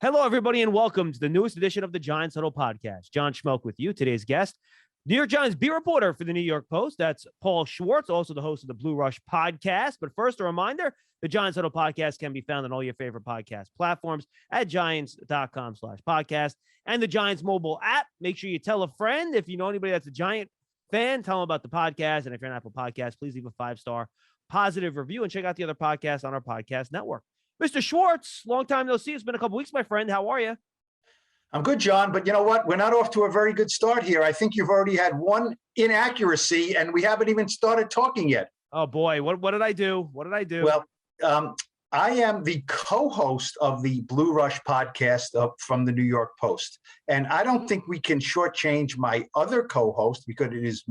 Hello, everybody, and welcome to the newest edition of the Giants Huddle podcast. John Schmeelk with you. Today's guest, New York Giants beat reporter for the New York Post. That's Paul Schwartz, also the host of the Blue Rush podcast. But first, a reminder, the Giants Huddle podcast can be found on all your favorite podcast platforms at giants.com/podcast and the Giants mobile app. Make sure you tell a friend. If you know anybody that's a Giant fan, tell them about the podcast. And if you're an Apple Podcast, please leave a 5-star positive review and check out the other podcasts on our podcast network. Mr. Schwartz, long time no see. It's been a couple weeks, my friend. How are you? I'm good, John, but you know what? We're not off to a very good start here. I think you've already had one inaccuracy, and we haven't even started talking yet. Oh, boy. What did I do? Well, I am the co-host of the Blue Rush podcast from the New York Post, and I don't think we can shortchange my other co-host because it is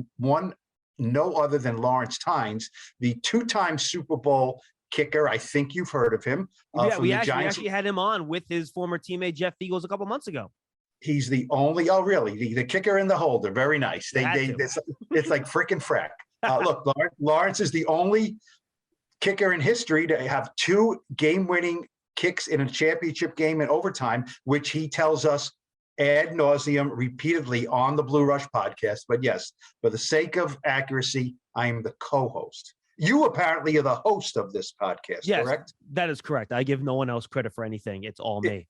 no other than Lawrence Tynes, the two-time Super Bowl kicker. I think you've heard of him. Yeah, we actually had him on with his former teammate Jeff Eagles a couple months ago. He's the only, the kicker and the holder. Very nice. It's like frickin' frack. Look, Lawrence is the only kicker in history to have two game-winning kicks in a championship game in overtime, which he tells us ad nauseum repeatedly on the Blue Rush podcast. But yes, for the sake of accuracy, I am the co-host. You apparently are the host of this podcast, yes, correct? That is correct. I give no one else credit for anything. It's all me.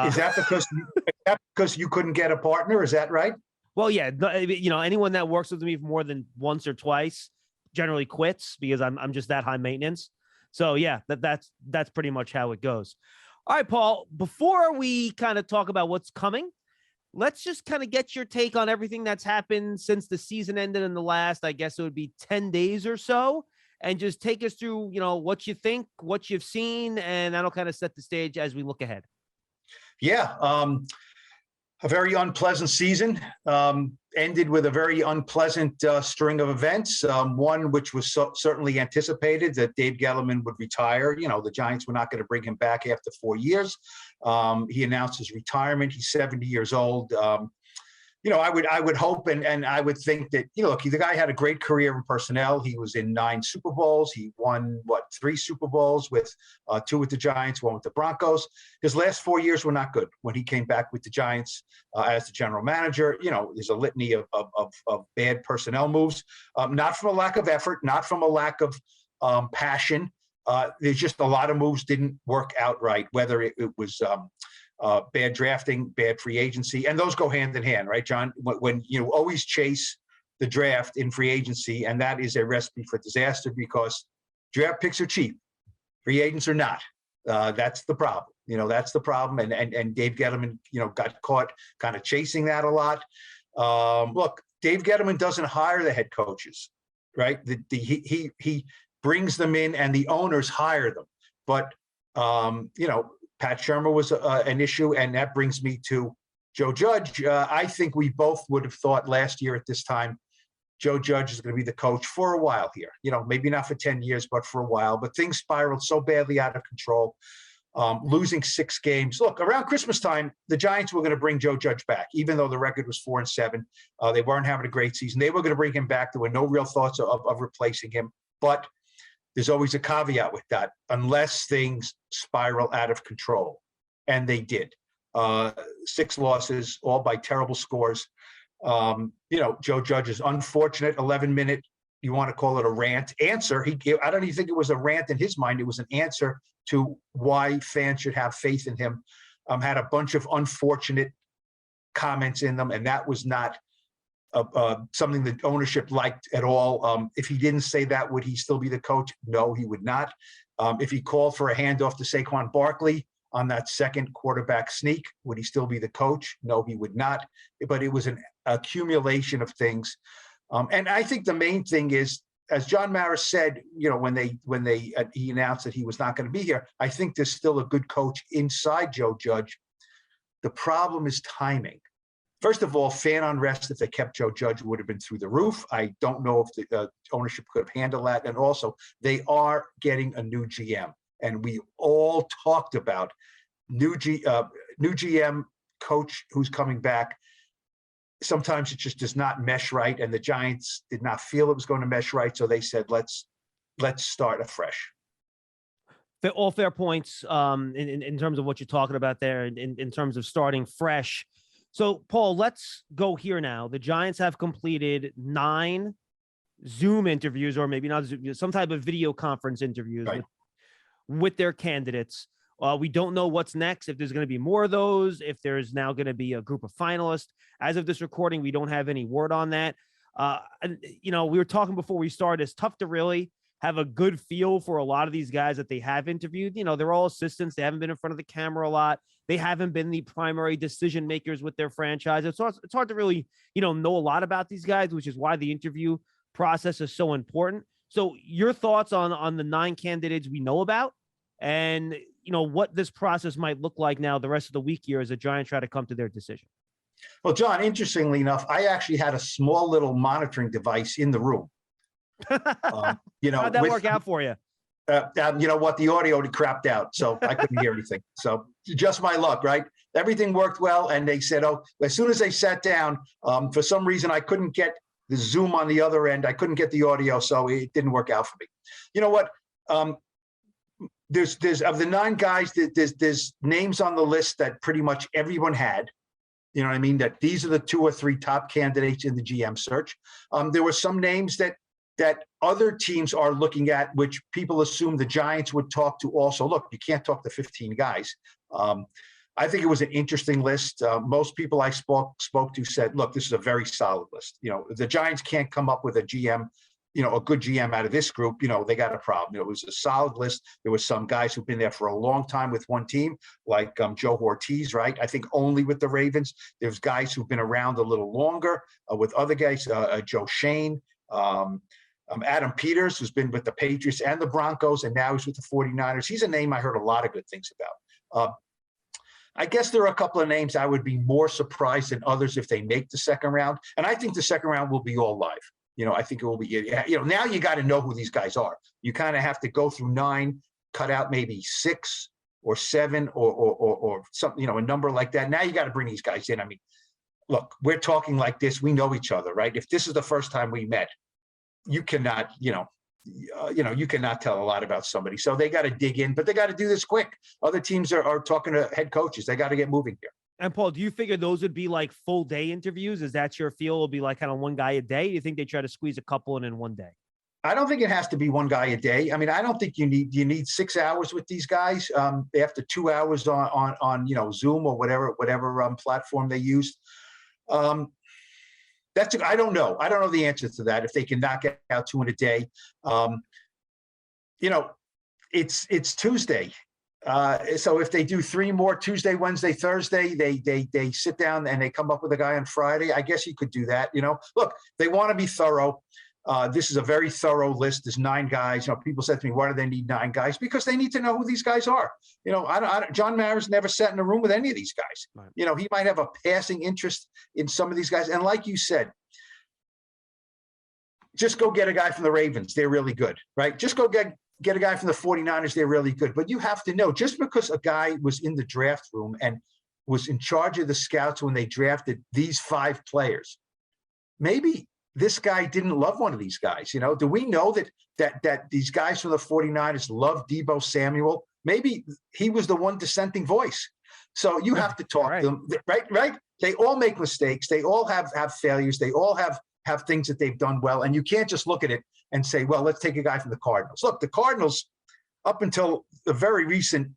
Is that because you couldn't get a partner? Is that right? Well, yeah. Anyone that works with me more than once or twice generally quits because I'm just that high maintenance. So yeah, that's pretty much how it goes. All right, Paul, before we kind of talk about what's coming, let's just kind of get your take on everything that's happened since the season ended in the last, I guess it would be 10 days or so. And just take us through, what you think, what you've seen, and that'll kind of set the stage as we look ahead. Yeah, a very unpleasant season ended with a very unpleasant string of events. One which was certainly anticipated, that Dave Gettleman would retire. The Giants were not going to bring him back after 4 years. He announced his retirement. He's 70 years old. I would hope and I would think that, look, the guy had a great career in personnel. He was in 9 Super Bowls. He won, 3 Super Bowls with 2 with the Giants, 1 with the Broncos. His last 4 years were not good when he came back with the Giants as the general manager. There's a litany of bad personnel moves, not from a lack of effort, not from a lack of passion. There's just a lot of moves didn't work out right, whether it was bad drafting, bad free agency, and those go hand in hand, right, John? When you always chase the draft in free agency, and that is a recipe for disaster because draft picks are cheap, free agents are not. That's the problem. That's the problem, and Dave Gettleman, got caught kind of chasing that a lot. Look, Dave Gettleman doesn't hire the head coaches, right? He brings them in, and the owners hire them, but Pat Shermer was an issue, and that brings me to Joe Judge. I think we both would have thought last year at this time, Joe Judge is going to be the coach for a while here. Maybe not for 10 years, but for a while. But things spiraled so badly out of control, losing 6 games. Look, around Christmas time, the Giants were going to bring Joe Judge back, even though the record was 4-7. They weren't having a great season. They were going to bring him back. There were no real thoughts of replacing him. But there's always a caveat with that, unless things spiral out of control. And they did. 6 losses, all by terrible scores. Joe Judge's unfortunate 11-minute, you want to call it a rant, answer. I don't even think it was a rant in his mind. It was an answer to why fans should have faith in him. Had a bunch of unfortunate comments in them, and that was not something that ownership liked at all. If he didn't say that, would he still be the coach? No, he would not. If he called for a handoff to Saquon Barkley on that second quarterback sneak, would he still be the coach? No, he would not. But it was an accumulation of things. And I think the main thing is, as John Maris said, when he announced that he was not going to be here, I think there's still a good coach inside Joe Judge. The problem is timing. First of all, fan unrest, if they kept Joe Judge, would have been through the roof. I don't know if the ownership could have handled that. And also, they are getting a new GM. And we all talked about new GM coach who's coming back. Sometimes it just does not mesh right. And the Giants did not feel it was going to mesh right. So they said, let's start afresh. All fair points in terms of what you're talking about there, in terms of starting fresh. So, Paul, let's go here now. The Giants have completed 9 Zoom interviews, or maybe not Zoom, some type of video conference interviews with their candidates. We don't know what's next, if there's going to be more of those, if there's now going to be a group of finalists. As of this recording, we don't have any word on that. And, we were talking before we started, it's tough to really have a good feel for a lot of these guys that they have interviewed. They're all assistants. They haven't been in front of the camera a lot. They haven't been the primary decision makers with their franchise. It's hard to really, know a lot about these guys, which is why the interview process is so important. So your thoughts on the 9 candidates we know about, and, what this process might look like now the rest of the week here as the Giants try to come to their decision. Well, John, interestingly enough, I actually had a small little monitoring device in the room. How'd that work out for you? You know what? The audio crapped out, so I couldn't hear anything. So just my luck, right? Everything worked well, and they said, as soon as they sat down, for some reason I couldn't get the Zoom on the other end. I couldn't get the audio, so it didn't work out for me. You know what? There's of the 9 guys, there's names on the list that pretty much everyone had. You know what I mean? That these are the 2 or 3 top candidates in the GM search. There were some names that other teams are looking at, which people assume the Giants would talk to also. Look, you can't talk to 15 guys. I think it was an interesting list. Most people I spoke to said, look, this is a very solid list. The Giants can't come up with a GM, a good GM out of this group. They got a problem. It was a solid list. There was some guys who've been there for a long time with one team, like Joe Ortiz, right? I think only with the Ravens. There's guys who've been around a little longer with other guys, Joe Shane, Adam Peters, who's been with the Patriots and the Broncos, and now he's with the 49ers. He's a name I heard a lot of good things about. I guess there are a couple of names I would be more surprised than others if they make the second round. And I think the second round will be all live. I think it will be, now you got to know who these guys are. You kind of have to go through 9, cut out maybe 6 or 7 or something, a number like that. Now you got to bring these guys in. I mean, look, we're talking like this. We know each other, right? If this is the first time we met, you cannot, you cannot tell a lot about somebody. So they got to dig in, but they got to do this quick. Other teams are talking to head coaches. They got to get moving here. And Paul, do you figure those would be like full day interviews? Is that your feel? It'll be like kind of one guy a day? Do you think they try to squeeze a couple in one day? I don't think it has to be one guy a day. I mean, I don't think you need 6 hours with these guys. After 2 hours on Zoom or whatever platform they used. I don't know. I don't know the answer to that. If they can knock out 2 in a day, it's Tuesday. So if they do 3 more Tuesday, Wednesday, Thursday, they sit down and they come up with a guy on Friday. I guess you could do that. Look, they want to be thorough. This is a very thorough list. There's 9 guys. People said to me, why do they need 9 guys? Because they need to know who these guys are. John Mara's never sat in a room with any of these guys. Right. He might have a passing interest in some of these guys. And like you said, just go get a guy from the Ravens. They're really good, right? Just go get a guy from the 49ers. They're really good. But you have to know, just because a guy was in the draft room and was in charge of the scouts when they drafted these 5 players, maybe this guy didn't love one of these guys. Do we know that these guys from the 49ers love Deebo Samuel? Maybe he was the one dissenting voice. So you have to talk to them, right? They all make mistakes. They all have failures. They all have things that they've done well. And you can't just look at it and say, well, let's take a guy from the Cardinals. Look, the Cardinals, up until the very recent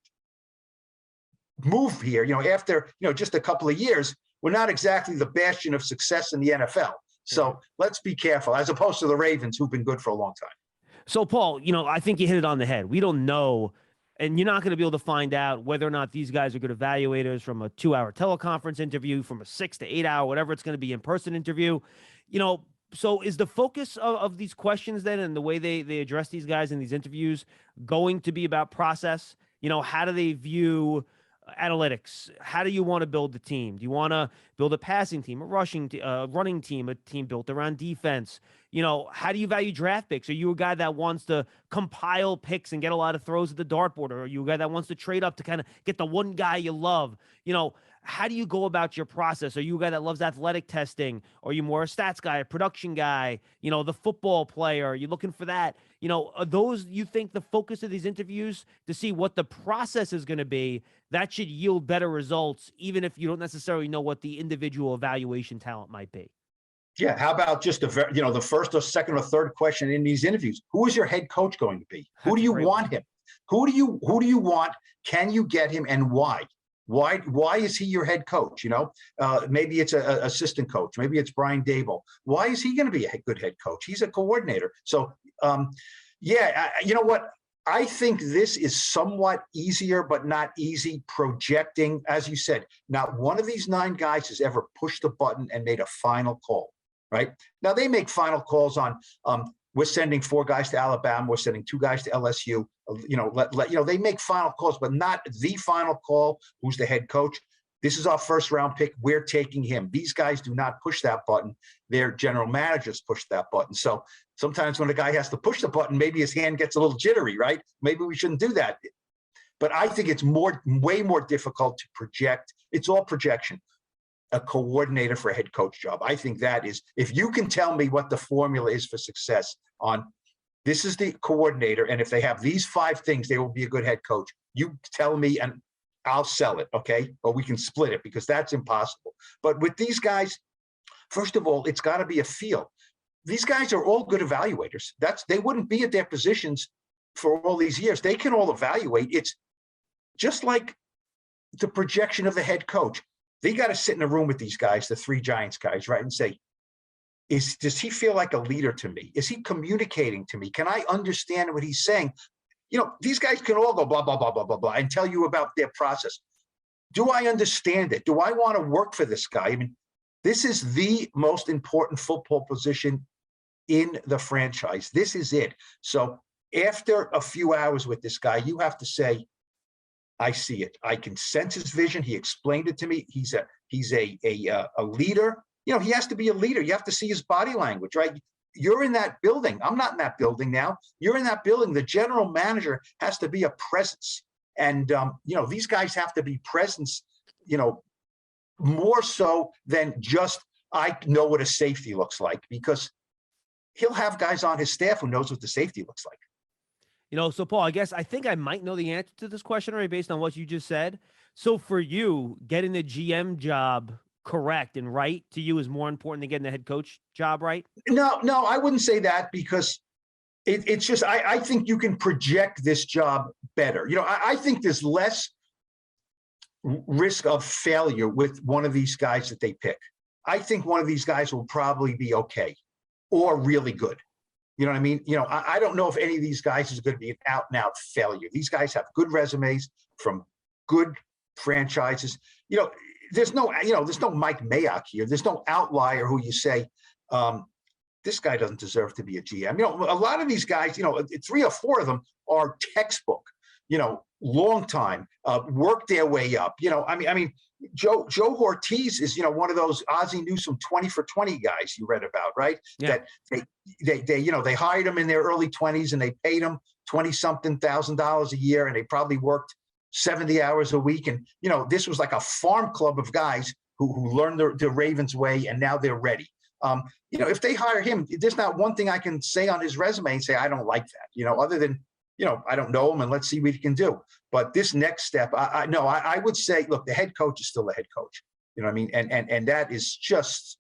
move here, after, just a couple of years, were not exactly the bastion of success in the NFL. So let's be careful, as opposed to the Ravens, who've been good for a long time. So, Paul, I think you hit it on the head. We don't know, and you're not going to be able to find out whether or not these guys are good evaluators from a 2-hour teleconference interview, from a 6 to 8 hour, whatever it's going to be, in-person interview. So is the focus of these questions then, and the way they address these guys in these interviews, going to be about process? How do they view analytics? How do you want to build the team? Do you want to build a passing team, a running team, a team built around defense? How do you value draft picks? Are you a guy that wants to compile picks and get a lot of throws at the dartboard? Or are you a guy that wants to trade up to kind of get the one guy you love? how do you go about your process? Are you a guy that loves athletic testing? Or are you more a stats guy, a production guy, the football player? Are you looking for that? Are those, you think, the focus of these interviews to see what the process is going to be that should yield better results, even if you don't necessarily know what the individual evaluation talent might be? Yeah. How about just the first or second or third question in these interviews? Who is your head coach going to be? Who do you want him? Who do you want? Can you get him, and why? Why is he your head coach? Maybe it's a assistant coach. Maybe it's Brian Dable. Why is he going to be a good head coach? He's a coordinator. So, you know what? I think this is somewhat easier, but not easy projecting. As you said, not one of these 9 guys has ever pushed a button and made a final call, right? Now, they make final calls on, we're sending 4 guys to Alabama. We're sending 2 guys to LSU. They make final calls, but not the final call. Who's the head coach? This is our first round pick. We're taking him. These guys do not push that button. Their general managers push that button. So sometimes when a guy has to push the button, maybe his hand gets a little jittery, right? Maybe we shouldn't do that. But I think it's way more difficult to project. It's all projection. A coordinator for a head coach job. I think that is, if you can tell me what the formula is for success on, this is the coordinator, and if they have these 5 things, they will be a good head coach. You tell me and I'll sell it, okay? Or we can split it, because that's impossible. But with these guys, first of all, it's got to be a feel. These guys are all good evaluators. They wouldn't be at their positions for all these years. They can all evaluate. It's just like the projection of the head coach. They got to sit in a room with these guys, the 3 Giants guys, right, and say, does he feel like a leader to me? Is he communicating to me? Can I understand what he's saying? These guys can all go blah, blah, blah, blah, blah, blah, and tell you about their process. Do I understand it? Do I want to work for this guy? I mean, this is the most important football position in the franchise. This is it. So after a few hours with this guy, you have to say, I see it. I can sense his vision. He explained it to me. He's a leader. He has to be a leader. You have to see his body language, right? You're in that building. I'm not in that building now. You're in that building. The general manager has to be a presence. And, these guys have to be presence, more so than just, I know what a safety looks like, because he'll have guys on his staff who knows what the safety looks like. So Paul, I think I might know the answer to this question already based on what you just said. So for you, getting the GM job correct and right to you is more important than getting the head coach job right? No, I wouldn't say that, because it's just, I think you can project this job better. I think there's less risk of failure with one of these guys that they pick. I think one of these guys will probably be okay or really good. You know what I mean? I don't know if any of these guys is going to be an out and out failure. These guys have good resumes from good franchises. There's no Mike Mayock here. There's no outlier who you say, this guy doesn't deserve to be a GM. A lot of these guys, 3 or 4 of them are textbook, long time, work their way up. I mean, Joe Ortiz is, one of those Ozzie Newsome 20 for 20 guys you read about, right? Yeah. That they hired him in their early 20s and they paid him $20-something thousand a year, and they probably worked 70 hours a week. And, this was like a farm club of guys who learned the Ravens way, and now they're ready. If they hire him, there's not one thing I can say on his resume and say, I don't like that, other than, I don't know him, and let's see what he can do. But this next step, I would say, look, the head coach is still the head coach. You know what I mean? And that is just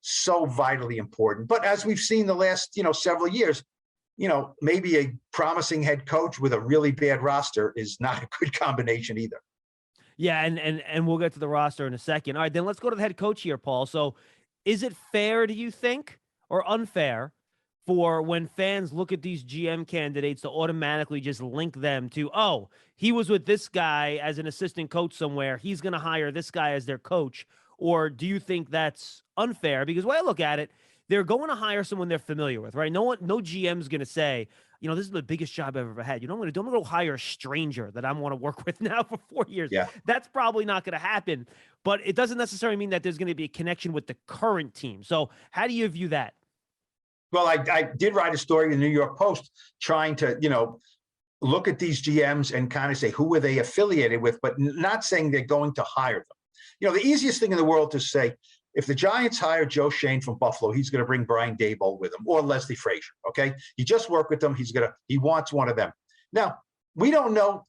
so vitally important. But as we've seen the last, several years, maybe a promising head coach with a really bad roster is not a good combination either. Yeah, and we'll get to the roster in a second. All right, then let's go to the head coach here, Paul. So is it fair, do you think, or unfair for when fans look at these GM candidates to automatically just link them to, oh, he was with this guy as an assistant coach somewhere, he's going to hire this guy as their coach? Or do you think that's unfair? Because the way I look at it, they're going to hire someone they're familiar with, right? No GM's going to say, this is the biggest job I've ever had. I'm going to go hire a stranger that I want to work with now for 4 years. Yeah. That's probably not going to happen, but it doesn't necessarily mean that there's going to be a connection with the current team. So how do you view that? Well, I did write a story in the New York Post trying to, look at these GMs and kind of say, who are they affiliated with, but not saying they're going to hire them. The easiest thing in the world to say, if the Giants hire Joe Schoen from Buffalo, he's going to bring Brian Daboll with him or Leslie Frazier. Okay. He just worked with them. He wants one of them. Now, we don't know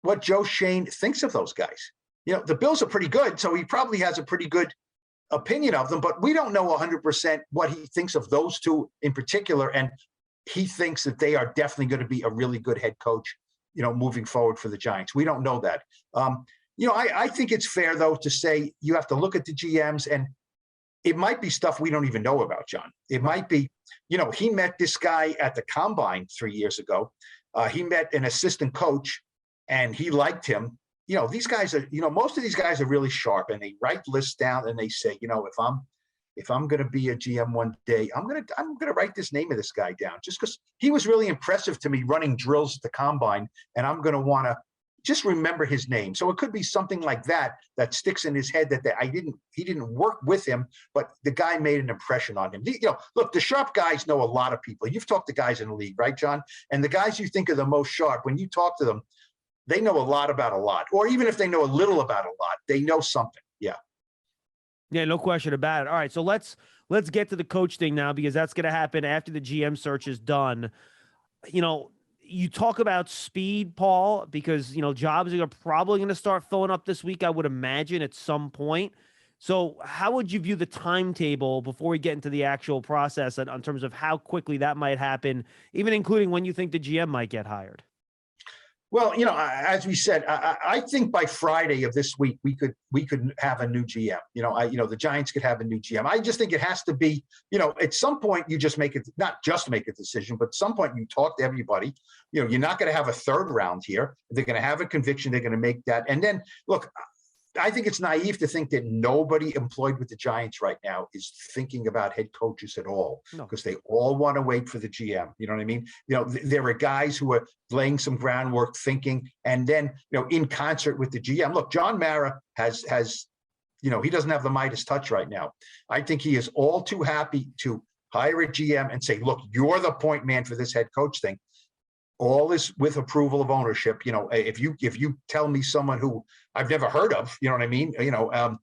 what Joe Schoen thinks of those guys. The Bills are pretty good, so he probably has a pretty good opinion of them, but we don't know 100% what he thinks of those two in particular. And he thinks that they are definitely going to be a really good head coach, moving forward for the Giants. We don't know that. I think it's fair, though, to say you have to look at the GMs, and it might be stuff we don't even know about, John. It might be, he met this guy at the Combine 3 years ago. He met an assistant coach, and he liked him. These guys are, most of these guys are really sharp, and they write lists down and they say, if I'm going to be a GM one day, I'm going to write this name of this guy down just because he was really impressive to me running drills at the Combine, and I'm going to want to just remember his name. So it could be something like that sticks in his head that he didn't work with him, but the guy made an impression on him. Look, the sharp guys know a lot of people. You've talked to guys in the league, right, John? And the guys you think are the most sharp, when you talk to them, they know a lot about a lot, or even if they know a little about a lot, they know something. Yeah. Yeah, no question about it. All right, so let's get to the coach thing now, because that's going to happen after the GM search is done. You talk about speed, Paul, because, jobs are probably going to start filling up this week, I would imagine, at some point. So how would you view the timetable before we get into the actual process in terms of how quickly that might happen, even including when you think the GM might get hired? Well, as we said, I think by Friday of this week, we could have a new GM. The Giants could have a new GM. I just think it has to be, at some point you just not just make a decision, but at some point you talk to everybody. You're not going to have a third round here. They're going to have a conviction. They're going to make that. And then, look, I think it's naive to think that nobody employed with the Giants right now is thinking about head coaches at all, because they all want to wait for the GM. You know what I mean? There are guys who are laying some groundwork, thinking, and then, in concert with the GM. Look, John Mara has, he doesn't have the Midas touch right now. I think he is all too happy to hire a GM and say, look, you're the point man for this head coach thing. All is with approval of ownership. If you tell me someone who I've never heard of, you know what I mean? Well, I'm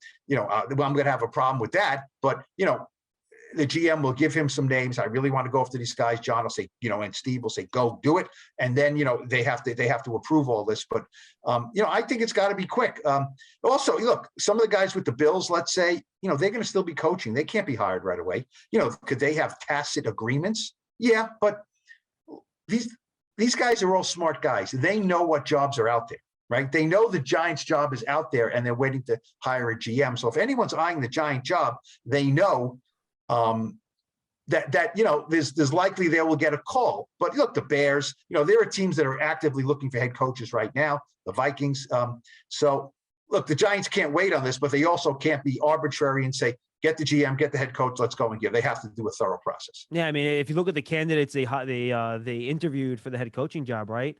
going to have a problem with that. But the GM will give him some names. I really want to go after these guys. John will say, and Steve will say, go do it. And then, they have to approve all this. But I think it's got to be quick. Also, look, some of the guys with the Bills, let's say, they're going to still be coaching. They can't be hired right away. Could they have tacit agreements? Yeah, but these guys are all smart guys. They know what jobs are out there, right? They know the Giants job is out there, and they're waiting to hire a GM. So if anyone's eyeing the Giant job, they know that there's likely they will get a call. But look, the Bears, there are teams that are actively looking for head coaches right now. The Vikings. So look, the Giants can't wait on this, but they also can't be arbitrary and say, get the GM, get the head coach, let's go and give. They have to do a thorough process. Yeah, I mean, if you look at the candidates they interviewed for the head coaching job, right?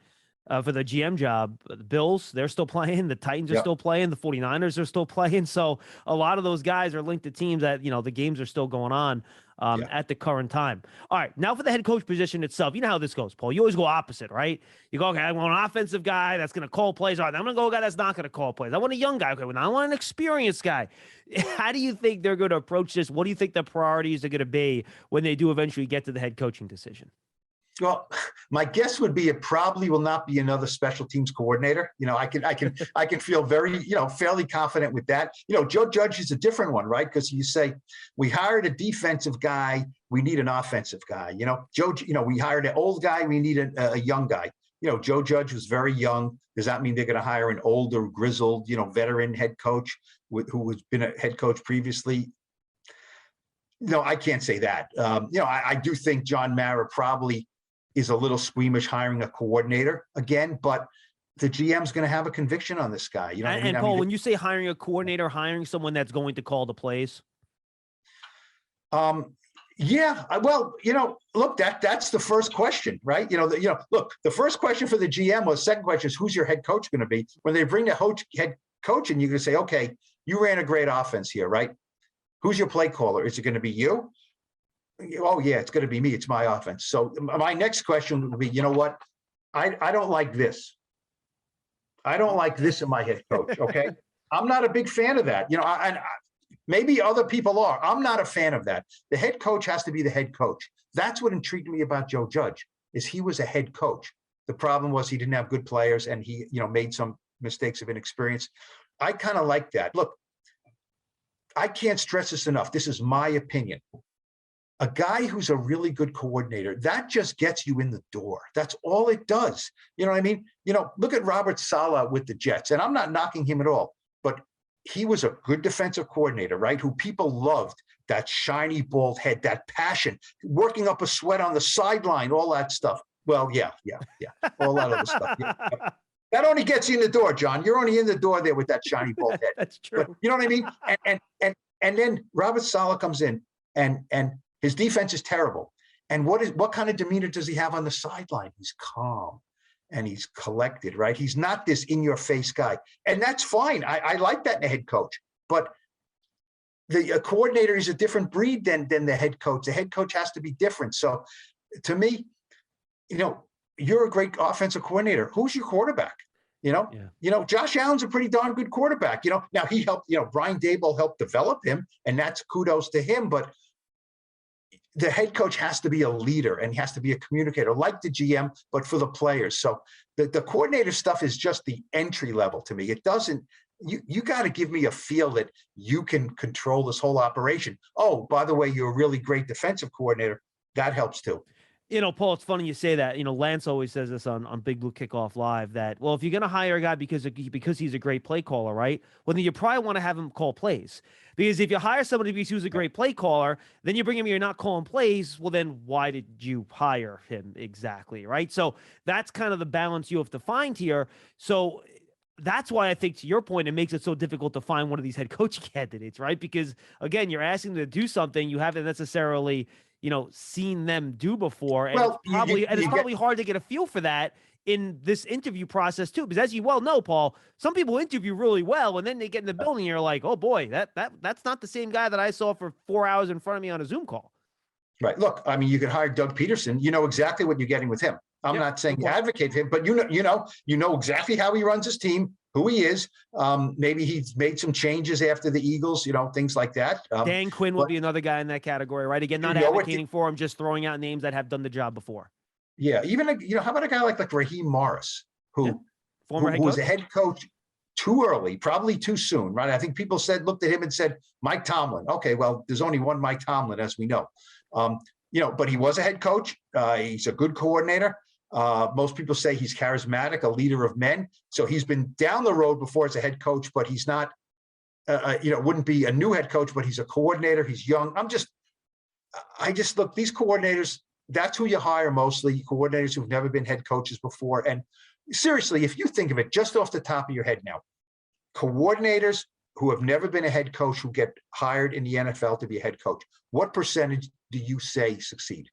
For the GM job, the Bills, they're still playing. The Titans are still playing. The 49ers are still playing. So a lot of those guys are linked to teams that, the games are still going on at the current time. All right, now for the head coach position itself. You know how this goes, Paul. You always go opposite, right? You go, okay, I want an offensive guy that's going to call plays. All right, I'm going to go a guy that's not going to call plays. I want a young guy. Okay, well, I want an experienced guy. How do you think they're going to approach this? What do you think the priorities are going to be when they do eventually get to the head coaching decision? Well, my guess would be it probably will not be another special teams coordinator. I can feel very, fairly confident with that. Joe Judge is a different one, right? Because you say we hired a defensive guy, we need an offensive guy. We hired an old guy, we need a young guy. Joe Judge was very young. Does that mean they're going to hire an older, grizzled, veteran head coach who has been a head coach previously? No, I can't say that. I do think John Mara probably is a little squeamish hiring a coordinator again, but the GM's going to have a conviction on this guy. And Paul, when you say hiring a coordinator, hiring someone that's going to call the plays. Yeah, well, look, that's the first question, right? Look, the first question for the GM was, second question is, who's your head coach going to be? When they bring the head coach in, you're going to say, okay, you ran a great offense here, right? Who's your play caller? Is it going to be you? Oh, yeah, it's going to be me. It's my offense. So my next question would be, you know what? I don't like this. I don't like this in my head coach, okay? I'm not a big fan of that. Maybe other people are. I'm not a fan of that. The head coach has to be the head coach. That's what intrigued me about Joe Judge, is he was a head coach. The problem was he didn't have good players, and he, made some mistakes of inexperience. I kind of like that. Look, I can't stress this enough. This is my opinion. A guy who's a really good coordinator, that just gets you in the door. That's all it does. You know what I mean? Look at Robert Saleh with the Jets, and I'm not knocking him at all, but he was a good defensive coordinator, right? Who people loved, that shiny bald head, that passion, working up a sweat on the sideline, all that stuff. Well, yeah. All that other stuff. Yeah. That only gets you in the door, John. You're only in the door there with that shiny bald head. That's true. But you know what I mean? And then Robert Saleh comes in, and his defense is terrible. And what kind of demeanor does he have on the sideline? He's calm and he's collected, right? He's not this in-your-face guy. And that's fine. I like that in a head coach. But the coordinator is a different breed than the head coach. The head coach has to be different. So to me, you're a great offensive coordinator. Who's your quarterback? Josh Allen's a pretty darn good quarterback. Now he helped, Brian Daboll helped develop him, and that's kudos to him. But the head coach has to be a leader, and he has to be a communicator, like the GM, but for the players. So the coordinator stuff is just the entry level to me. It doesn't, you got to give me a feel that you can control this whole operation. Oh, by the way, you're a really great defensive coordinator. That helps too. Paul, it's funny you say that. Lance always says this on Big Blue Kickoff Live, that, well, if you're going to hire a guy because he's a great play caller, right? Well, then you probably want to have him call plays. Because if you hire somebody because he's a great play caller, then you bring him, you're not calling plays. Well, then why did you hire him exactly, right? So that's kind of the balance you have to find here. So that's why I think, to your point, it makes it so difficult to find one of these head coach candidates, right? Because, again, you're asking them to do something you haven't necessarily seen them do before. And it's probably hard to get a feel for that in this interview process too, because as you well know, Paul, some people interview really well, and then they get in the building and you're like, oh boy, that's not the same guy that I saw for 4 hours in front of me on a Zoom call. Right. Look, I mean, you could hire Doug Peterson. You know exactly what you're getting with him. I'm not saying advocate him, but you know exactly how he runs his team, who he is. Maybe he's made some changes after the Eagles, things like that. Dan Quinn will be another guy in that category, right? Again, not advocating for him, just throwing out names that have done the job before. Yeah, even how about a guy like Raheem Morris, who was a head coach too early, probably too soon, right? I think people looked at him and said, Mike Tomlin. Okay, well, there's only one Mike Tomlin, as we know. But he was a head coach. He's a good coordinator. Most people say he's charismatic, a leader of men. So he's been down the road before as a head coach, but he's not, wouldn't be a new head coach, but he's a coordinator. He's young. I just look, these coordinators, that's who you hire mostly, coordinators who've never been head coaches before. And seriously, if you think of it just off the top of your head now, coordinators who have never been a head coach who get hired in the NFL to be a head coach, what percentage do you say succeed?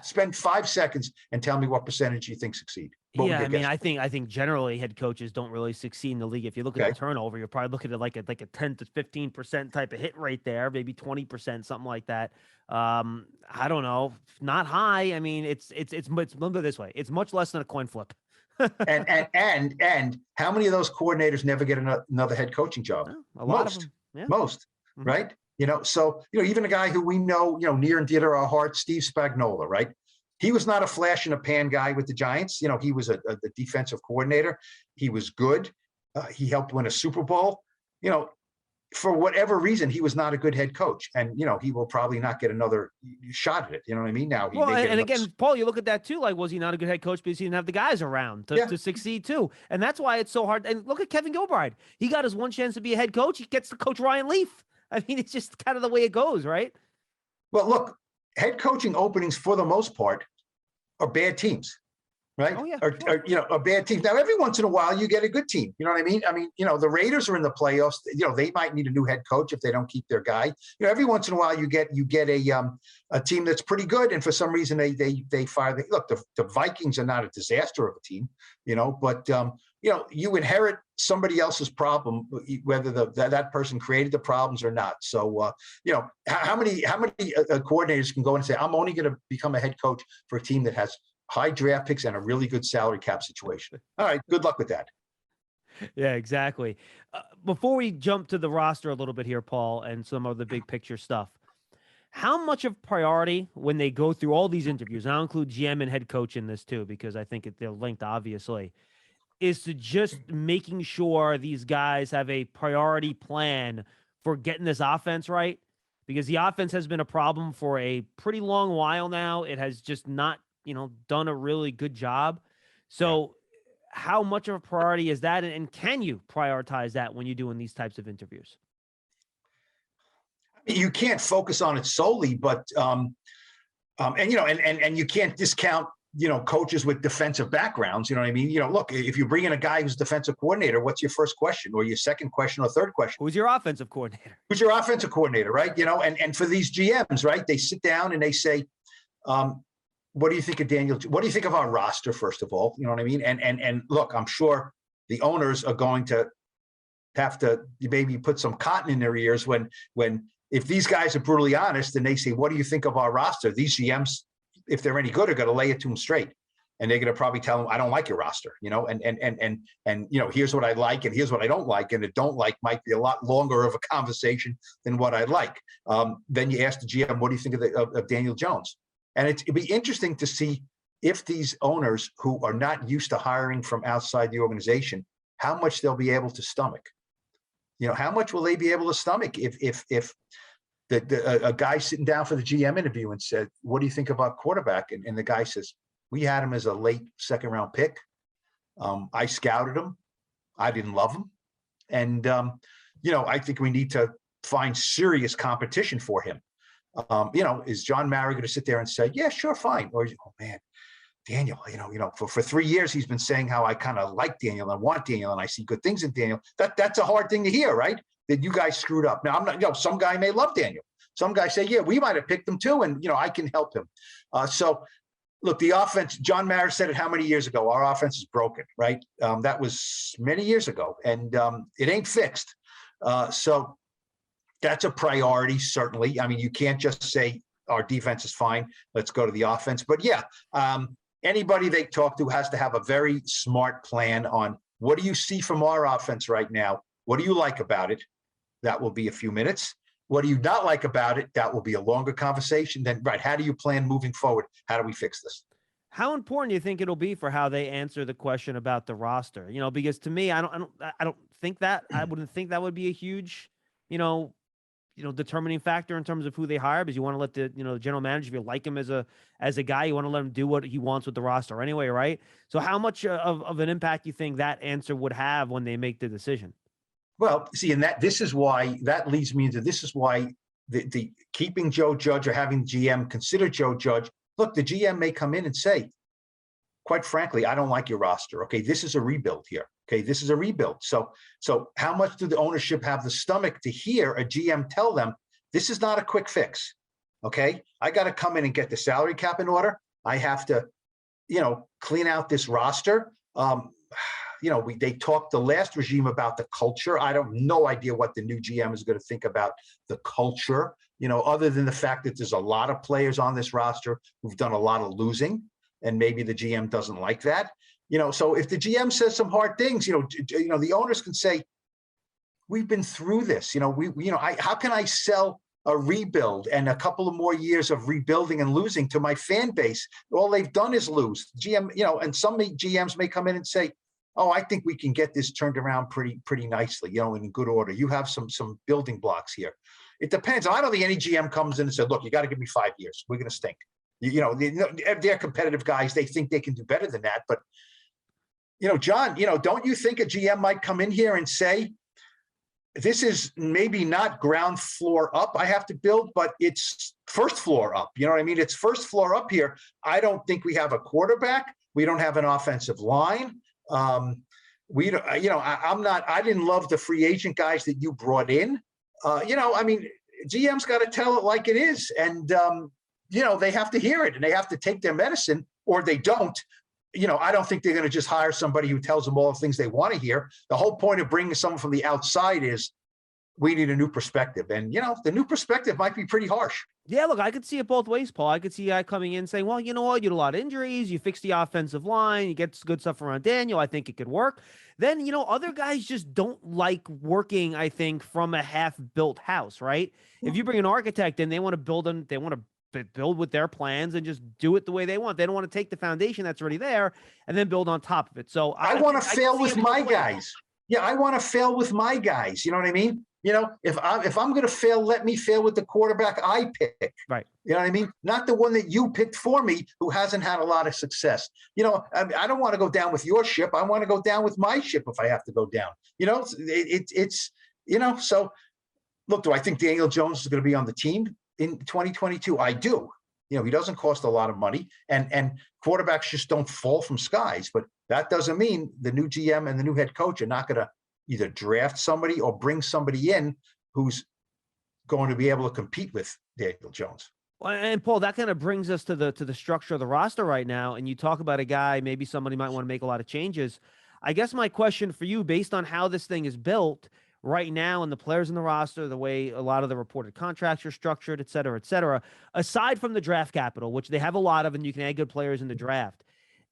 Spend 5 seconds and tell me what percentage you think succeed. I think generally head coaches don't really succeed in the league. If you look at the turnover, you're probably looking at like a 10 to 15% type of hit rate there, maybe 20%, something like that. I don't know, not high. I mean, it's remember this way, it's much less than a coin flip. and how many of those coordinators never get another head coaching job? A lot of them. Yeah. Most, mm-hmm. Right? So even a guy who we know, near and dear to our heart, Steve Spagnuolo, right? He was not a flash in a pan guy with the Giants. He was a defensive coordinator. He was good. He helped win a Super Bowl. For whatever reason, he was not a good head coach, and he will probably not get another shot at it. You know what I mean? Now, again, Paul, you look at that too. Like, was he not a good head coach because he didn't have the guys around to succeed too? And that's why it's so hard. And look at Kevin Gilbride. He got his one chance to be a head coach. He gets to coach Ryan Leaf. I mean, it's just kind of the way it goes, right? Well, look, head coaching openings for the most part are bad teams, right? Oh, yeah, or a bad team. Now, every once in a while, you get a good team. You know what I mean? The Raiders are in the playoffs. They might need a new head coach if they don't keep their guy. Every once in a while, you get a team that's pretty good, and for some reason they fire. Look, the Vikings are not a disaster of a team, but you inherit somebody else's problem, whether that person created the problems or not. So, how many coordinators can go and say, I'm only going to become a head coach for a team that has high draft picks and a really good salary cap situation? All right, good luck with that. Yeah, exactly. Before we jump to the roster a little bit here, Paul, and some of the big picture stuff, how much of priority when they go through all these interviews, and I'll include GM and head coach in this too, because I think they're linked, obviously, is to just making sure these guys have a priority plan for getting this offense right? Because the offense has been a problem for a pretty long while now. It has just not, done a really good job. So how much of a priority is that? And can you prioritize that when you're doing these types of interviews? You can't focus on it solely, but and you can't discount coaches with defensive backgrounds. You know what I mean? Look, if you bring in a guy who's defensive coordinator, what's your first question, or your second question, or third question? Who's your offensive coordinator? Who's your offensive coordinator, right? And for these GMs, right, they sit down and they say, what do you think of Daniel? What do you think of our roster, first of all? You know what I mean? And look, I'm sure the owners are going to have to maybe put some cotton in their ears when if these guys are brutally honest and they say, what do you think of our roster? These GMs, if they're any good, are going to lay it to them straight. And they're going to probably tell them, I don't like your roster, and here's what I like and here's what I don't like. And the don't like might be a lot longer of a conversation than what I like. Then you ask the GM, what do you think of Daniel Jones? And it'd be interesting to see if these owners who are not used to hiring from outside the organization, how much they'll be able to stomach. How much will they be able to stomach if a guy sitting down for the GM interview and said, what do you think about quarterback? And the guy says, we had him as a late second round pick. I scouted him. I didn't love him. And, I think we need to find serious competition for him. Is John Mara going to sit there and say, yeah, sure, fine. Or, oh man, Daniel, for 3 years, he's been saying how I kind of like Daniel and want Daniel and I see good things in Daniel. That's a hard thing to hear, right? That you guys screwed up. Now, I'm not, some guy may love Daniel. Some guys say, yeah, we might have picked him too. And, I can help him. So look, the offense, John Mara said it how many years ago? Our offense is broken, right? That was many years ago and it ain't fixed. So that's a priority, certainly. I mean, you can't just say our defense is fine. Let's go to the offense. But yeah, anybody they talk to has to have a very smart plan on what do you see from our offense right now? What do you like about it? That will be a few minutes. What do you not like about it? That will be a longer conversation. Then, right, how do you plan moving forward? How do we fix this? How important do you think it'll be for how they answer the question about the roster? Because to me, I don't think that I wouldn't think that would be a huge, determining factor in terms of who they hire, because you want to let the general manager, if you like him as a guy, you want to let him do what he wants with the roster anyway, right? So how much of an impact do you think that answer would have when they make the decision? Well, see, and this is why that leads me into this is why the keeping Joe Judge or having GM consider Joe Judge. Look, the GM may come in and say, quite frankly, I don't like your roster. Okay, this is a rebuild here. Okay, this is a rebuild. So how much do the ownership have the stomach to hear a GM tell them this is not a quick fix? Okay, I got to come in and get the salary cap in order. I have to, clean out this roster. They talked the last regime about the culture. I don't no idea what the new GM is going to think about the culture, other than the fact that there's a lot of players on this roster who've done a lot of losing, and maybe the GM doesn't like that. So if the GM says some hard things, the owners can say, we've been through this. How can I sell a rebuild and a couple of more years of rebuilding and losing to my fan base? All they've done is lose. GM, and some GMs may come in and say, oh, I think we can get this turned around pretty nicely, in good order. You have some building blocks here. It depends. I don't think any GM comes in and said, look, you got to give me 5 years. We're going to stink. They're competitive guys. They think they can do better than that. But, John, don't you think a GM might come in here and say, this is maybe not ground floor up I have to build, but it's first floor up. You know what I mean? It's first floor up here. I don't think we have a quarterback. We don't have an offensive line. I didn't love the free agent guys that you brought in. GM's got to tell it like it is. And, they have to hear it and they have to take their medicine, or they don't. I don't think they're going to just hire somebody who tells them all the things they want to hear. The whole point of bringing someone from the outside is we need a new perspective. And, the new perspective might be pretty harsh. Yeah, look, I could see it both ways, Paul. I could see a guy coming in saying, well, you know what? You had a lot of injuries. You fixed the offensive line. You get good stuff around Daniel. I think it could work. Then, other guys just don't like working, I think, from a half-built house, right? If you bring an architect in, they want to build with their plans and just do it the way they want. They don't want to take the foundation that's already there and then build on top of it. So I want to fail with my guys. Yeah, I want to fail with my guys. You know what I mean? If I'm going to fail, let me fail with the quarterback I pick. Right. You know what I mean? Not the one that you picked for me who hasn't had a lot of success. I don't want to go down with your ship. I want to go down with my ship if I have to go down. So look, do I think Daniel Jones is going to be on the team in 2022? I do. He doesn't cost a lot of money, and quarterbacks just don't fall from skies. But that doesn't mean the new GM and the new head coach are not going to either draft somebody or bring somebody in who's going to be able to compete with Daniel Jones. Well, and Paul, that kind of brings us to the structure of the roster right now. And you talk about a guy, maybe somebody might want to make a lot of changes. I guess my question for you, based on how this thing is built right now and the players in the roster, the way a lot of the reported contracts are structured, et cetera, aside from the draft capital, which they have a lot of, and you can add good players in the draft,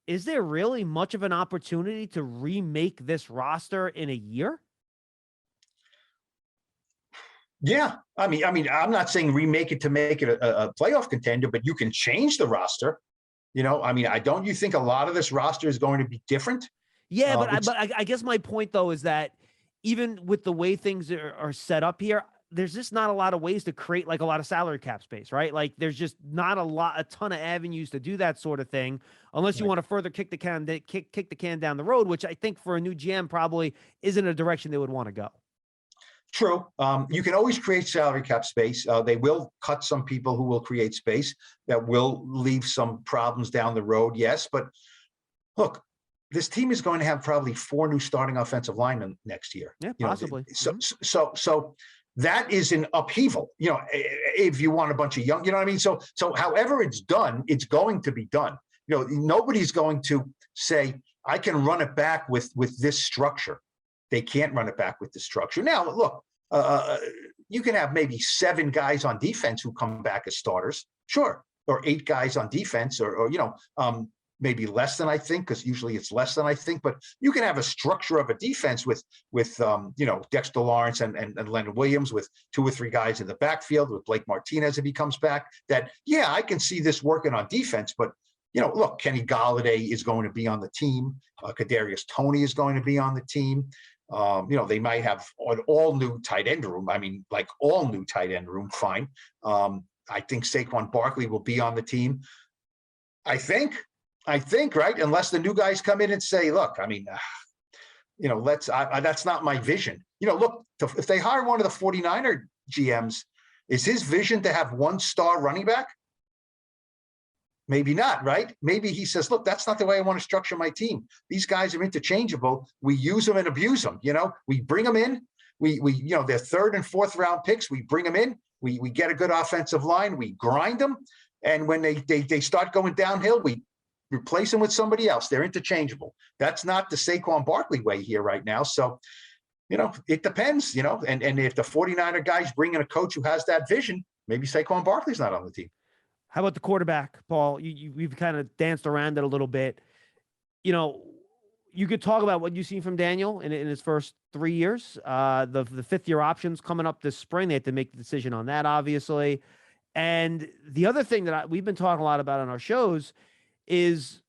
is there really much of an opportunity to remake this roster in a year? Yeah. I mean, I'm not saying remake it to make it a playoff contender, but you can change the roster. Don't you think a lot of this roster is going to be different? Yeah, but I guess my point, though, is that even with the way things are set up here, there's just not a lot of ways to create like a lot of salary cap space, right? Like there's just not a ton of avenues to do that sort of thing, unless you want to further kick the can down the road, which I think for a new GM probably isn't a direction they would want to go. True. You can always create salary cap space. They will cut some people who will create space that will leave some problems down the road. Yes. But look, this team is going to have probably 4 new starting offensive linemen next year. Yeah, possibly. So that is an upheaval, if you want a bunch of young, you know what I mean? So however it's done, it's going to be done. Nobody's going to say, I can run it back with this structure. They can't run it back with the structure. Now, look, you can have maybe 7 guys on defense who come back as starters. Sure. Or 8 guys on defense or maybe less than I think, because usually it's less than I think, but you can have a structure of a defense with Dexter Lawrence and Leonard Williams with 2 or 3 guys in the backfield with Blake Martinez if he comes back. That, yeah, I can see this working on defense, but look, Kenny Golladay is going to be on the team. Kadarius Toney is going to be on the team. They might have an all new tight end room. I mean, like all new tight end room. Fine. I think Saquon Barkley will be on the team. I think, right? Unless the new guys come in and say, look, I mean, that's not my vision. Look, if they hire one of the 49er GMs, is his vision to have 1 star running back? Maybe not, right? Maybe he says, look, that's not the way I want to structure my team. These guys are interchangeable. We use them and abuse them. We bring them in. We they're 3rd and 4th round picks. We bring them in. We get a good offensive line. We grind them. And when they start going downhill, we replace them with somebody else. They're interchangeable. That's not the Saquon Barkley way here right now. So, it depends, and if the 49er guys bring in a coach who has that vision, maybe Saquon Barkley's not on the team. How about the quarterback, Paul? We've kind of danced around it a little bit. You could talk about what you've seen from Daniel in his first 3 years. The 5th-year options coming up this spring. They have to make the decision on that, obviously. And the other thing that we've been talking a lot about on our shows is,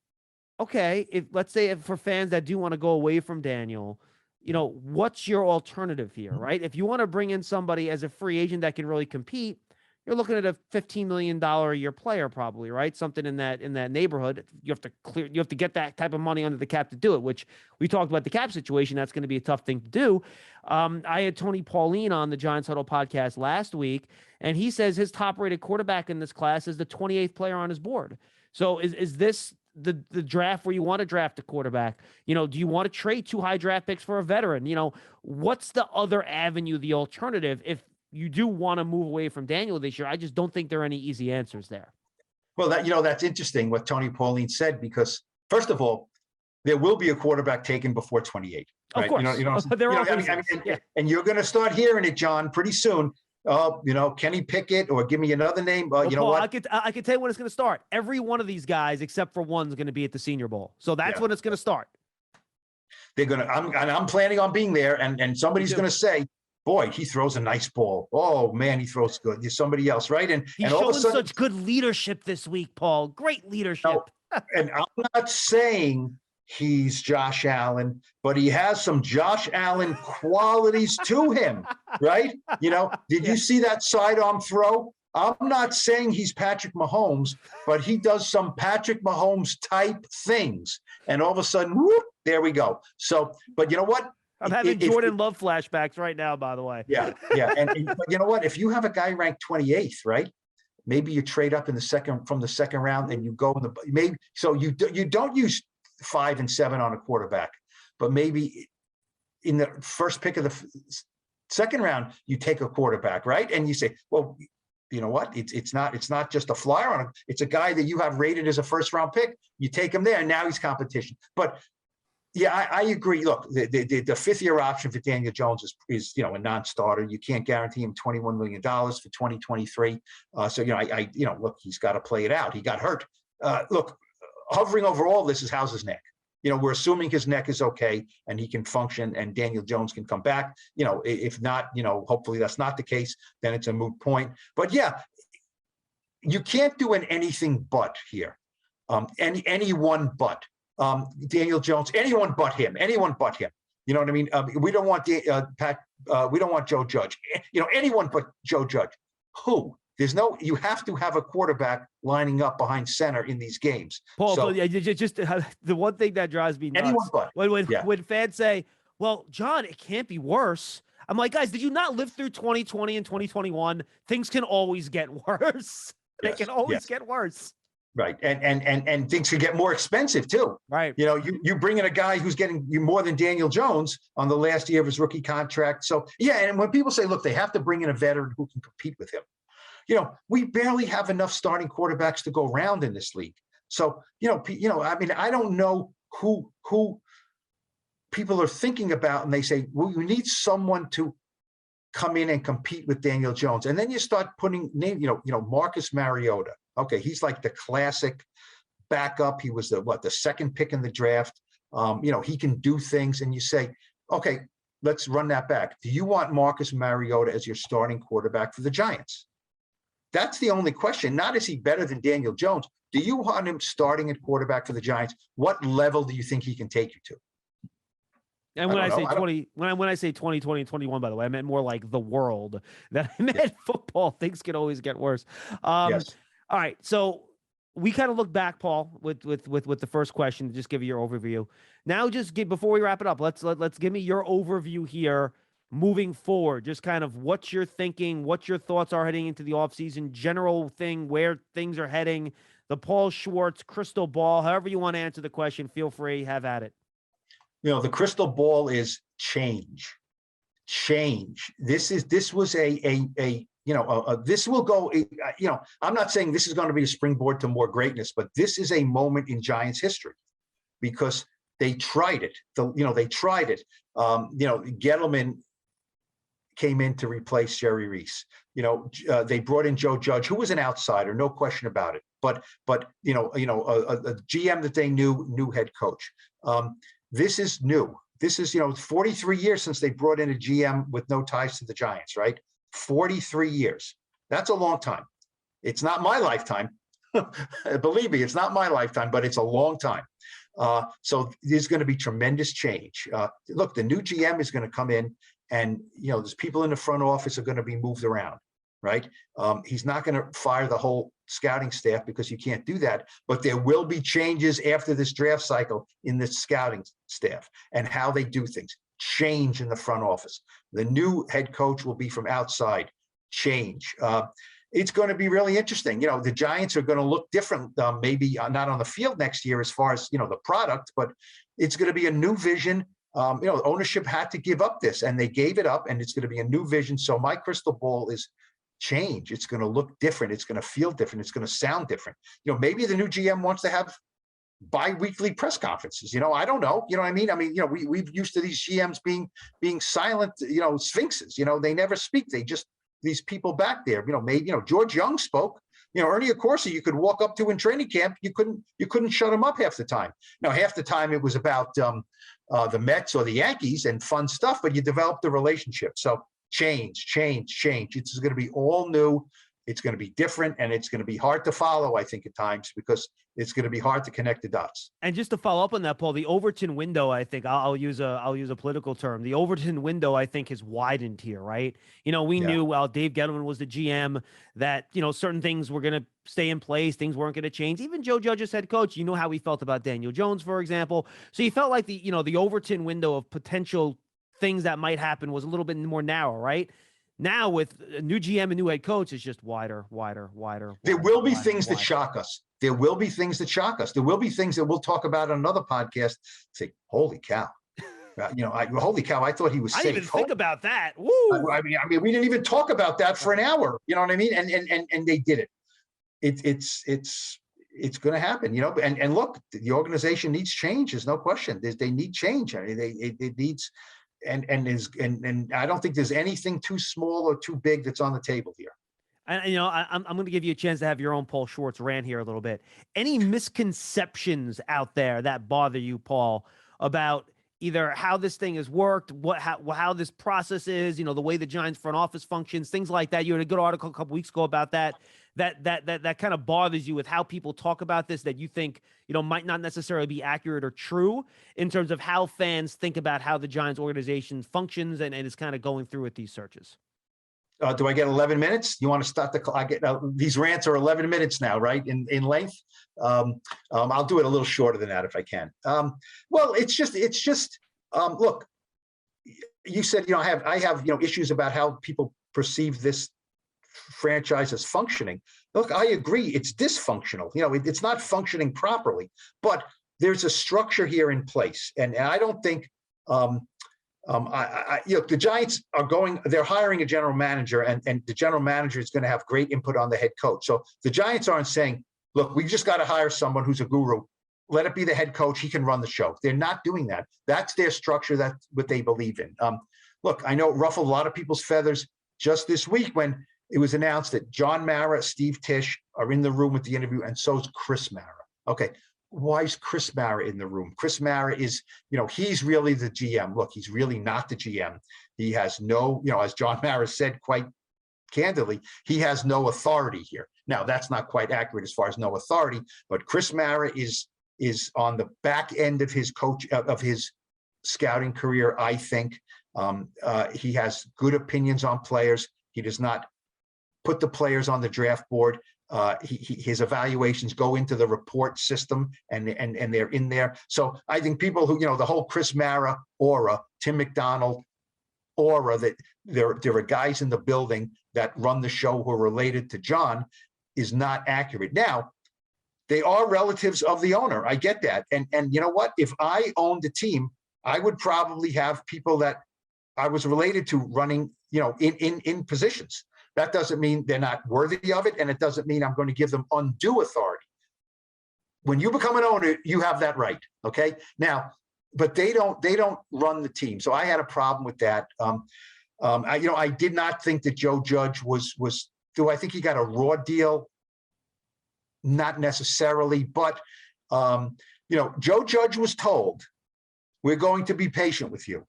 okay, let's say for fans that do want to go away from Daniel, what's your alternative here, right? If you want to bring in somebody as a free agent that can really compete, you're looking at a $15 million a year player, probably, right? Something in that neighborhood. You have to get that type of money under the cap to do it, which we talked about the cap situation. That's going to be a tough thing to do. I had Tony Pauline on the Giants Huddle podcast last week, and he says his top rated quarterback in this class is the 28th player on his board. So is this the draft where you want to draft a quarterback? Do you want to trade 2 high draft picks for a veteran? What's the other avenue, the alternative, if you do want to move away from Daniel this year? I just don't think there are any easy answers there. Well, that's interesting what Tony Pauline said, because first of all, there will be a quarterback taken before 28. Right? Of course. There are and you're going to start hearing it, John, pretty soon. Kenny Pickett, or give me another name. Well, you know Paul, what? I can tell you when it's going to start. Every one of these guys, except for one, is going to be at the Senior Bowl. So that's when it's going to start. They're going to, I'm planning on being there, and somebody's going to say, boy, he throws a nice ball. Oh man, he throws good. There's somebody else, right? And he's all showing of a sudden, such good leadership this week, Paul. Great leadership. And I'm not saying he's Josh Allen, but he has some Josh Allen qualities to him, right? Did you see that sidearm throw? I'm not saying he's Patrick Mahomes, but he does some Patrick Mahomes type things. And all of a sudden, whoop, there we go. So, but you know what? I'm having Jordan Love flashbacks right now, by the way. Yeah. But you know what? If you have a guy ranked 28th, right? Maybe you trade up in from the second round, and you go so you don't use 5 and 7 on a quarterback, but maybe in the first pick of the second round, you take a quarterback, right? And you say, well, you know what? It's not just a flyer on him. It's a guy that you have rated as a first round pick. You take him there, and now he's competition. But yeah, I agree. Look, the fifth-year option for Daniel Jones is a non-starter. You can't guarantee him $21 million for 2023. So look, he's got to play it out. He got hurt. Look, hovering over all this is how's his neck. We're assuming his neck is okay and he can function, and Daniel Jones can come back. If not, hopefully that's not the case. Then it's a moot point. But yeah, you can't do anything but here. Anyone but. Daniel Jones, anyone but him. You know what I mean? We don't want we don't want Joe Judge. Anyone but Joe Judge. Who? You have to have a quarterback lining up behind center in these games. Paul, so, just the one thing that drives me nuts. Anyone but. When fans say, well, John, it can't be worse. I'm like, guys, did you not live through 2020 and 2021? Things can always get worse. They can always get worse. Right. And things could get more expensive too. Right. You bring in a guy who's getting you more than Daniel Jones on the last year of his rookie contract. So yeah, and when people say, look, they have to bring in a veteran who can compete with him. We barely have enough starting quarterbacks to go around in this league. So, I don't know who people are thinking about, and they say, well, you need someone to come in and compete with Daniel Jones. And then you start putting Marcus Mariota. Okay, he's like the classic backup. He was the second pick in the draft. He can do things, and you say, okay, let's run that back. Do you want Marcus Mariota as your starting quarterback for the Giants? That's the only question. Not is he better than Daniel Jones. Do you want him starting at quarterback for the Giants? What level do you think he can take you to? And when I say 2020 and 21, by the way, I meant more like the world. That I meant football. Things can always get worse. Yes. All right. So we kind of look back, Paul, with the first question to just give you your overview. Now, before we wrap it up, let's give me your overview here moving forward. Just kind of what you're thinking, what your thoughts are heading into the offseason, general thing, where things are heading, the Paul Schwartz crystal ball, however you want to answer the question, feel free, have at it. The crystal ball is change. This was this will go, I'm not saying this is going to be a springboard to more greatness, but this is a moment in Giants history because they tried it. They tried it. Gettleman came in to replace Jerry Reese. They brought in Joe Judge, who was an outsider, no question about it. But a GM that they knew, new head coach. This is new. This is 43 years since they brought in a GM with no ties to the Giants, right? 43 years. That's a long time. It's not my lifetime. Believe me, it's not my lifetime, but it's a long time. So there's going to be tremendous change. Look, the new GM is going to come in, and there's people in the front office are going to be moved around, right? He's not going to fire the whole scouting staff because you can't do that, but there will be changes after this draft cycle in the scouting staff and how they do things. Change in the front office. The new head coach will be from outside. Change. It's going to be really interesting. The Giants are going to look different, maybe not on the field next year as far as, the product, but it's going to be a new vision. Ownership had to give up this, and they gave it up, and it's going to be a new vision. So my crystal ball is change. It's going to look different. It's going to feel different. It's going to sound different. Maybe the new GM wants to have bi-weekly press conferences. I don't know. You know what I mean? We've used to these GMs being silent, sphinxes. They never speak. They just these people back there. George Young spoke. Ernie Accorsi, you could walk up to in training camp. You couldn't shut him up half the time. Now, half the time it was about the Mets or the Yankees and fun stuff, but you developed a relationship. So change. It's going to be all new. It's going to be different, and it's going to be hard to follow, I think, at times, because it's going to be hard to connect the dots. And just to follow up on that, Paul, the Overton window, I think I'll use a political term. The Overton window, I think, has widened here, right? We knew while Dave Gettleman was the GM that, certain things were going to stay in place. Things weren't going to change. Even Joe Judge's head coach, you know how he felt about Daniel Jones, for example. So you felt like the Overton window of potential things that might happen was a little bit more narrow, right? Now with a new GM and new head coach, it's just wider. There will be things that shock us. There will be things that shock us. There will be things that we'll talk about on another podcast. Say, holy cow. Holy cow, I thought he was safe. I didn't even think about that. Woo. I mean, we didn't even talk about that for an hour. You know what I mean? And they did it. It's going to happen, and look, the organization needs change. There's no question. They need change. I mean, it needs, and I don't think there's anything too small or too big that's on the table here. And I'm going to give you a chance to have your own Paul Schwartz rant here a little bit. Any misconceptions out there that bother you, Paul, about either how this thing has worked, how this process is, the way the Giants front office functions, things like that? You had a good article a couple weeks ago about that kind of bothers you with how people talk about this, that you think, might not necessarily be accurate or true in terms of how fans think about how the Giants organization functions and is kind of going through with these searches. Do I get 11 minutes? You want to start the clock? These rants are 11 minutes now, right? In length. I'll do it a little shorter than that if I can. Well, it's just look, you said, I have issues about how people perceive this franchise as functioning. Look, I agree, it's dysfunctional. It's not functioning properly, but there's a structure here in place, and I don't think the Giants they're hiring a general manager, and the general manager is going to have great input on the head coach. So the Giants aren't saying, look, we just got to hire someone who's a guru. Let it be the head coach. He can run the show. They're not doing that. That's their structure. That's what they believe in. Look, I know it ruffled a lot of people's feathers just this week when it was announced that John Mara, Steve Tisch are in the room with the interview, and so is Chris Mara. Okay, why is Chris Mara in the room? Chris Mara is, he's really the GM. Look, he's really not the GM. He has no, as John Mara said quite candidly, he has no authority here. Now, that's not quite accurate as far as no authority, but Chris Mara is on the back end of his scouting career, I think. He has good opinions on players. He does not put the players on the draft board. His evaluations go into the report system, and they're in there. So I think people who, the whole Chris Mara aura, Tim McDonald aura, that there are guys in the building that run the show who are related to John, is not accurate. Now, they are relatives of the owner. I get that. And you know what? If I owned a team, I would probably have people that I was related to running, in positions. That doesn't mean they're not worthy of it, and it doesn't mean I'm going to give them undue authority. When you become an owner, you have that right. Okay. Now, but they don't run the team. So I had a problem with that. I did not think that Joe Judge was. Do I think he got a raw deal? Not necessarily, but Joe Judge was told, we're going to be patient with you.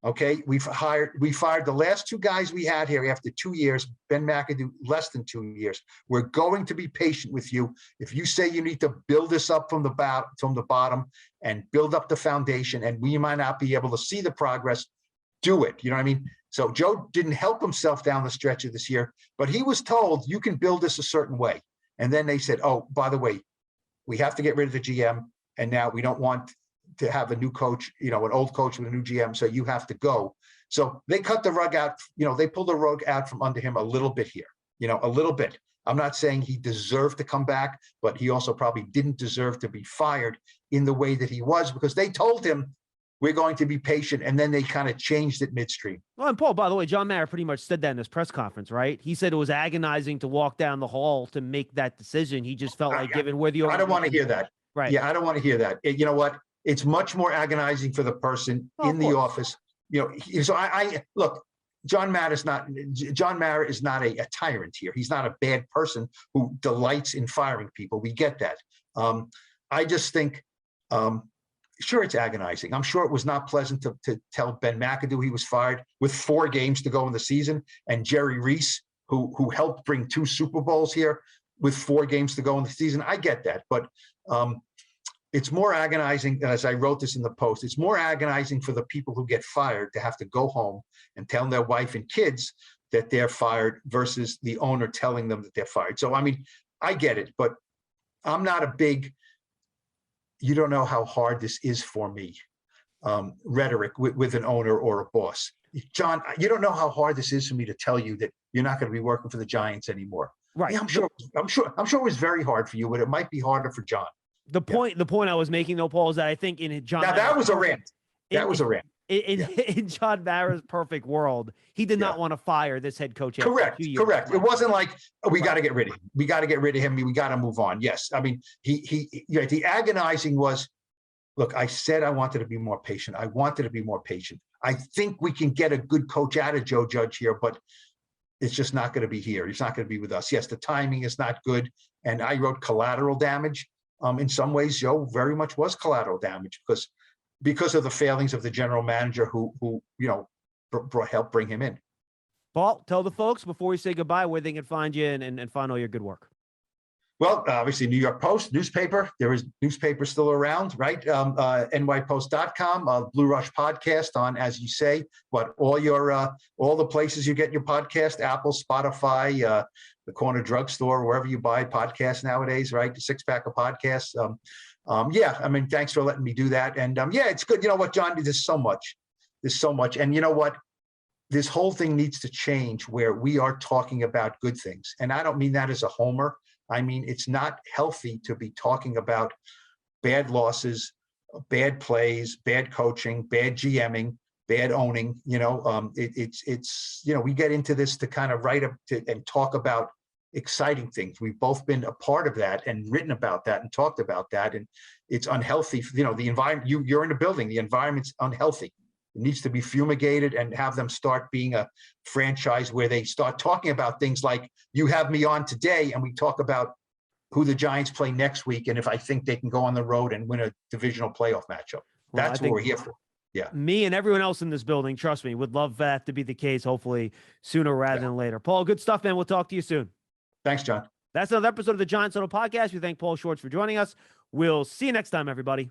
Okay, we fired the last two guys we had here after 2 years, Ben McAdoo, less than 2 years. We're going to be patient with you. If you say you need to build this up from the bottom and build up the foundation, and we might not be able to see the progress, do it. You know what I mean? So Joe didn't help himself down the stretch of this year, but he was told you can build this a certain way. And then they said, oh, by the way, we have to get rid of the GM, and now we don't want to have a new coach, an old coach with a new GM, so you have to go. So they cut the rug out, they pulled the rug out from under him a little bit here, a little bit. I'm not saying he deserved to come back, but he also probably didn't deserve to be fired in the way that he was, because they told him, we're going to be patient, and then they kind of changed it midstream. Well, and Paul, by the way, John Mara pretty much said that in his press conference, right? He said it was agonizing to walk down the hall to make that decision. He just felt like, given where the I don't want to hear that. Right. Yeah, I don't want to hear that. You know what? It's much more agonizing for the person in the office. So I look, John Mara is not a tyrant here. He's not a bad person who delights in firing people. We get that. I just think, sure, it's agonizing. I'm sure it was not pleasant to tell Ben McAdoo he was fired with 4 games to go in the season, and Jerry Reese, who helped bring 2 Super Bowls here with 4 games to go in the season. I get that, but it's more agonizing, as I wrote this in the post, it's more agonizing for the people who get fired to have to go home and tell their wife and kids that they're fired versus the owner telling them that they're fired. So, I mean, I get it, but I'm not a big, you don't know how hard this is for me, rhetoric with an owner or a boss. John, you don't know how hard this is for me to tell you that you're not going to be working for the Giants anymore. Right. Yeah, I'm sure it was very hard for you, but it might be harder for John. The point I was making, though, Paul, is that I think in John, now that was a rant. That was a rant. In John Mara's perfect world, he did not want to fire this head coach. Correct. It wasn't like, oh, we got to get rid of him. We got to get rid of him. We got to move on. Yes. I mean, the agonizing was, look, I said I wanted to be more patient. I think we can get a good coach out of Joe Judge here, but it's just not going to be here. He's not going to be with us. Yes, the timing is not good. And I wrote collateral damage. In some ways, Joe very much was collateral damage because of the failings of the general manager who helped bring him in. Paul, tell the folks before we say goodbye where they can find you and find all your good work. Well, obviously, New York Post newspaper. There is newspaper still around, right? nypost.com, Blue Rush podcast on, as you say, all the places you get your podcast, Apple, Spotify, the corner drugstore, wherever you buy podcasts nowadays, right? The 6-pack of podcasts. I mean, thanks for letting me do that. And it's good. You know what, John, there's so much. And you know what? This whole thing needs to change where we are talking about good things. And I don't mean that as a homer. I mean, it's not healthy to be talking about bad losses, bad plays, bad coaching, bad GMing, bad owning. We get into this to kind of write up and talk about exciting things. We've both been a part of that and written about that and talked about that. And it's unhealthy. The environment, you're in a building, the environment's unhealthy. It needs to be fumigated and have them start being a franchise where they start talking about things like you have me on today and we talk about who the Giants play next week and if I think they can go on the road and win a divisional playoff matchup. That's what we're here for. Yeah. Me and everyone else in this building, trust me, would love that to be the case, hopefully sooner rather than later. Paul, good stuff, man. We'll talk to you soon. Thanks, John. That's another episode of the Giants Huddle Podcast. We thank Paul Schwartz for joining us. We'll see you next time, everybody.